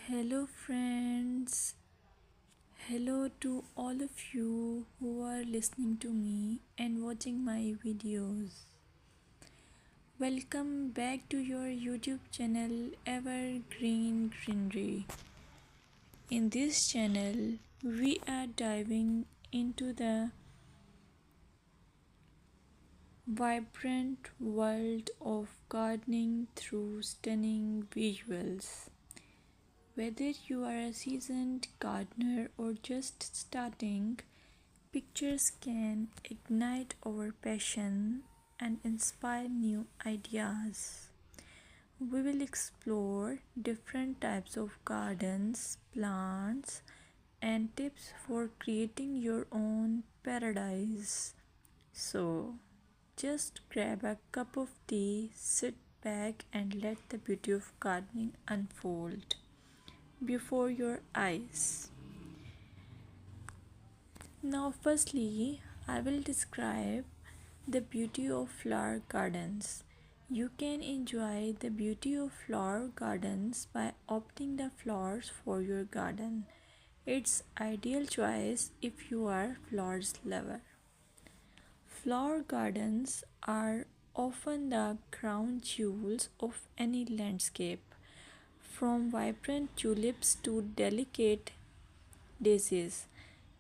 Hello, friends. Hello to all of you who are listening to me and watching my videos. Welcome back to your YouTube channel Evergreen Greenery. In this channel, we are diving into the vibrant world of gardening through stunning visuals. Whether you are a seasoned gardener or just starting, pictures can ignite our passion and inspire new ideas. We will explore different types of gardens, plants, and tips for creating your own paradise. So, just grab a cup of tea, sit back, and let the beauty of gardening unfold before your eyes. Now, firstly, I will describe the beauty of flower gardens. You can enjoy the beauty of flower gardens by opting the flowers for your garden. It's ideal choice if you are flowers lover. Flower gardens are often the crown jewels of any landscape, from vibrant tulips to delicate daisies.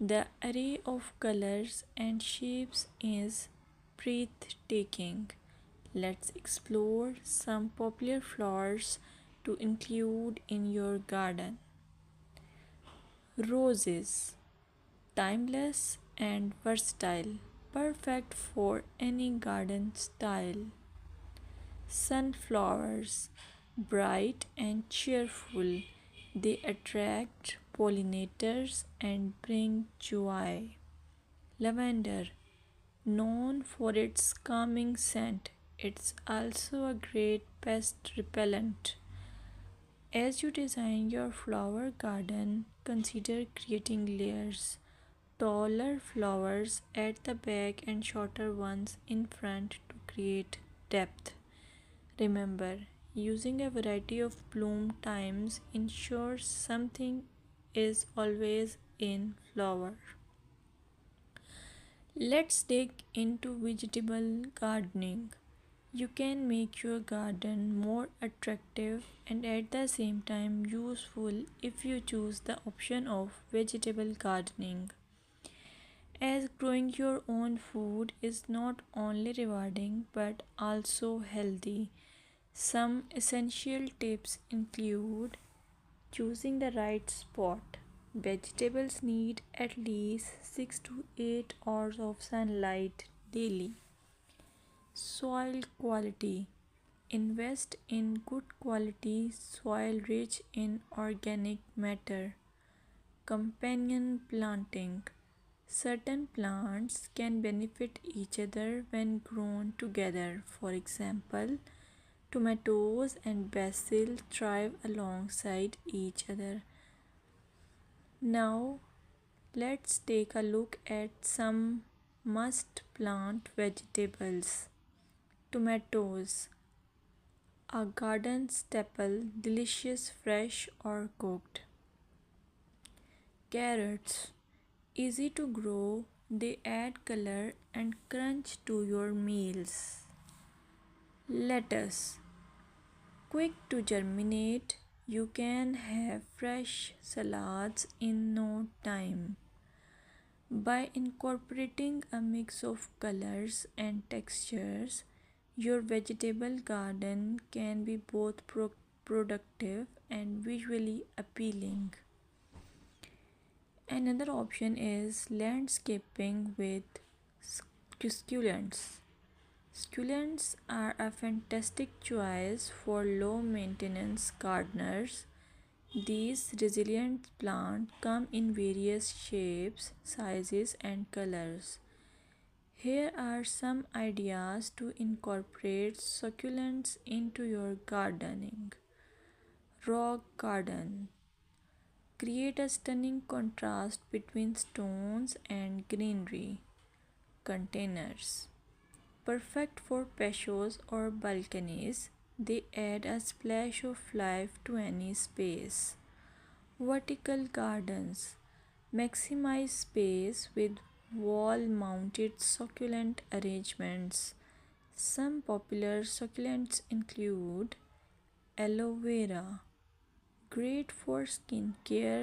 The array of colors and shapes is breathtaking. Let's explore some popular flowers to include in your garden. Roses, timeless and versatile, perfect for any garden style. Sunflowers, bright and cheerful, they attract pollinators and bring joy. Lavender, known for its calming scent, it's also a great pest repellent. As you design your flower garden, consider creating layers. Taller flowers at the back and shorter ones in front to create depth. Remember, using a variety of bloom times ensures something is always in flower. Let's dig into vegetable gardening. You can make your garden more attractive and at the same time useful if you choose the option of vegetable gardening. As growing your own food is not only rewarding but also healthy. Some essential tips include choosing the right spot. Vegetables need at least 6 to 8 hours of sunlight daily. Soil quality. Invest in good quality soil rich in organic matter. Companion planting. Certain plants can benefit each other when grown together. For example, tomatoes and basil thrive alongside each other. Now, let's take a look at some must plant vegetables. Tomatoes, a garden staple, delicious fresh or cooked. Carrots, easy to grow, they add color and crunch to your meals. Lettuce, quick to germinate, you can have fresh salads in no time. By incorporating a mix of colors and textures, your vegetable garden can be both productive and visually appealing. Another option is landscaping with succulents. Succulents are a fantastic choice for low maintenance gardeners. These resilient plants come in various shapes, sizes, and colors. Here are some ideas to incorporate succulents into your gardening. Rock garden. Create a stunning contrast between stones and greenery. Containers. Perfect for patios or balconies, they add a splash of life to any space. Vertical gardens maximize space with wall mounted succulent arrangements. Some popular succulents include aloe vera, great for skin care